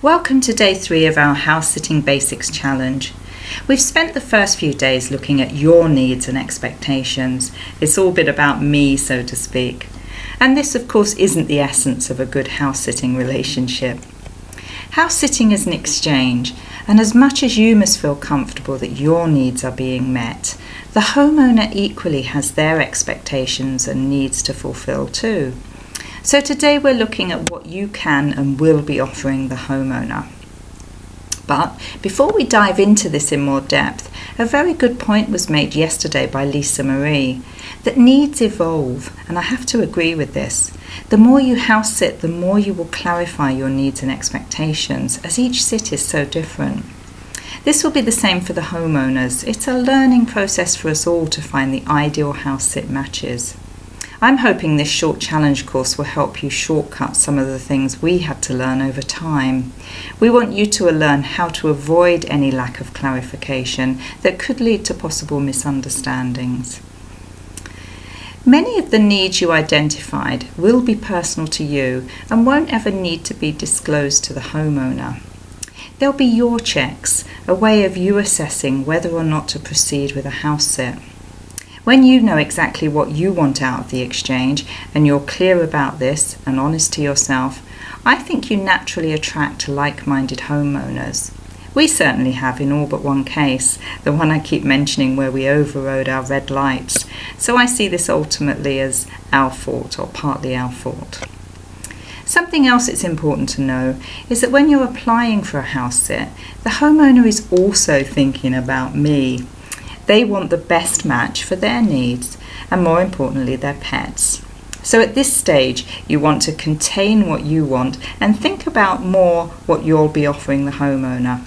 Welcome to day 3 of our House Sitting Basics Challenge. We've spent the first few days looking at your needs and expectations. It's all been about me, so to speak. And this, of course, isn't the essence of a good house-sitting relationship. House-sitting is an exchange, and as much as you must feel comfortable that your needs are being met, the homeowner equally has their expectations and needs to fulfill too. So today we're looking at what you can and will be offering the homeowner. But before we dive into this in more depth, a very good point was made yesterday by Lisa Marie, that needs evolve, and I have to agree with this. The more you house sit, the more you will clarify your needs and expectations, as each sit is so different. This will be the same for the homeowners. It's a learning process for us all to find the ideal house sit matches. I'm hoping this short challenge course will help you shortcut some of the things we had to learn over time. We want you to learn how to avoid any lack of clarification that could lead to possible misunderstandings. Many of the needs you identified will be personal to you and won't ever need to be disclosed to the homeowner. They'll be your checks, a way of you assessing whether or not to proceed with a house sit. When you know exactly what you want out of the exchange and you're clear about this and honest to yourself, I think you naturally attract like-minded homeowners. We certainly have in all but one case, the one I keep mentioning where we overrode our red lights. So I see this ultimately as our fault or partly our fault. Something else it's important to know is that when you're applying for a house sit, the homeowner is also thinking about me. They want the best match for their needs and, more importantly, their pets. So at this stage, you want to contain what you want and think about more what you'll be offering the homeowner.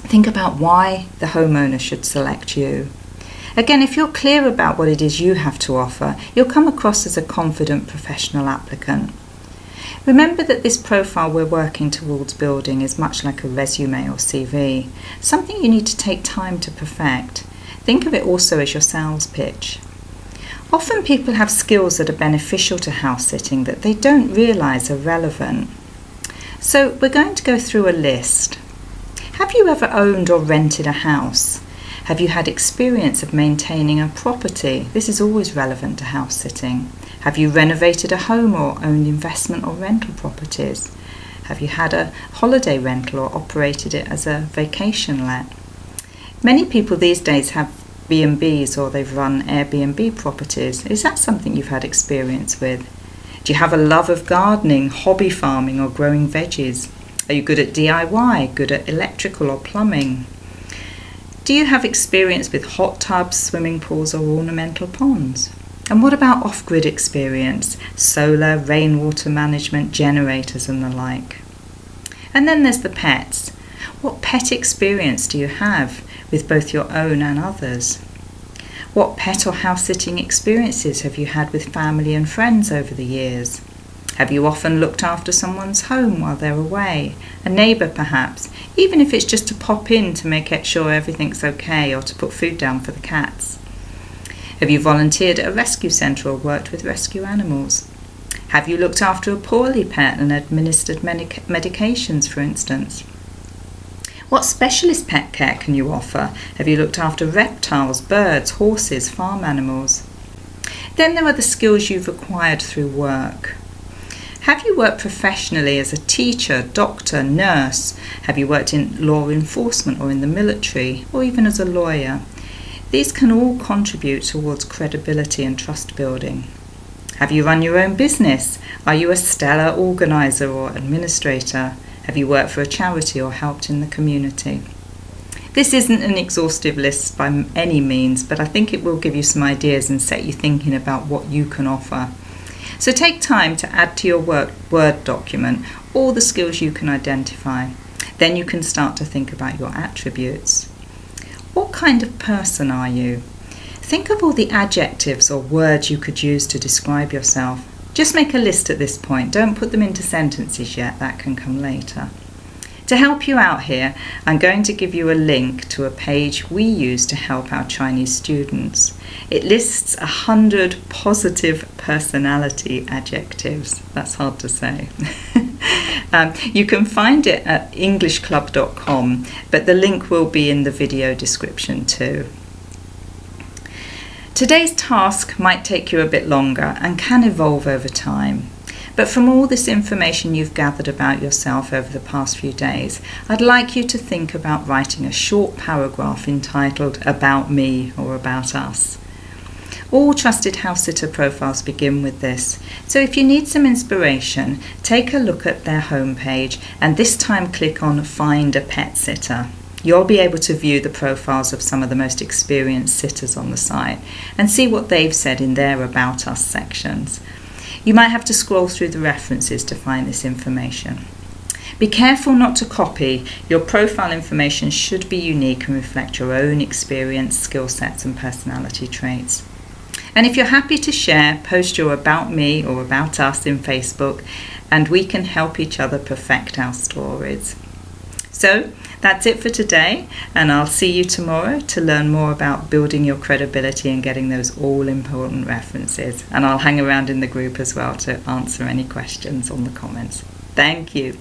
Think about why the homeowner should select you. Again, if you're clear about what it is you have to offer, you'll come across as a confident professional applicant. Remember that this profile we're working towards building is much like a resume or CV, something you need to take time to perfect. Think of it also as your sales pitch. Often people have skills that are beneficial to house sitting that they don't realise are relevant. So we're going to go through a list. Have you ever owned or rented a house? Have you had experience of maintaining a property? This is always relevant to house sitting. Have you renovated a home or owned investment or rental properties? Have you had a holiday rental or operated it as a vacation let? Many people these days have B&Bs or they've run Airbnb properties. Is that something you've had experience with? Do you have a love of gardening, hobby farming or growing veggies? Are you good at DIY, good at electrical or plumbing? Do you have experience with hot tubs, swimming pools or ornamental ponds? And what about off-grid experience, solar, rainwater management, generators and the like? And then there's the pets. What pet experience do you have with both your own and others? What pet or house-sitting experiences have you had with family and friends over the years? Have you often looked after someone's home while they're away? A neighbour perhaps, even if it's just to pop in to make sure everything's okay or to put food down for the cats. Have you volunteered at a rescue centre or worked with rescue animals? Have you looked after a poorly pet and administered medications, for instance? What specialist pet care can you offer? Have you looked after reptiles, birds, horses, farm animals? Then there are the skills you've acquired through work. Have you worked professionally as a teacher, doctor, nurse? Have you worked in law enforcement or in the military, or even as a lawyer? These can all contribute towards credibility and trust building. Have you run your own business? Are you a stellar organiser or administrator? Have you worked for a charity or helped in the community? This isn't an exhaustive list by any means, but I think it will give you some ideas and set you thinking about what you can offer. So take time to add to your Word document all the skills you can identify. Then you can start to think about your attributes. What kind of person are you? Think of all the adjectives or words you could use to describe yourself. Just make a list at this point. Don't put them into sentences yet. That can come later. To help you out here, I'm going to give you a link to a page we use to help our Chinese students. It lists 100 positive personality adjectives. That's hard to say. You can find it at englishclub.com, but the link will be in the video description too. Today's task might take you a bit longer and can evolve over time. But from all this information you've gathered about yourself over the past few days, I'd like you to think about writing a short paragraph entitled About Me or About Us. All trusted house sitter profiles begin with this, so if you need some inspiration, take a look at their homepage and this time click on Find a Pet Sitter. You'll be able to view the profiles of some of the most experienced sitters on the site and see what they've said in their About Us sections. You might have to scroll through the references to find this information. Be careful not to copy. Your profile information should be unique and reflect your own experience, skill sets and personality traits. And if you're happy to share, post your About Me or About Us in Facebook, and we can help each other perfect our stories. So that's it for today, and I'll see you tomorrow to learn more about building your credibility and getting those all-important references. And I'll hang around in the group as well to answer any questions on the comments. Thank you.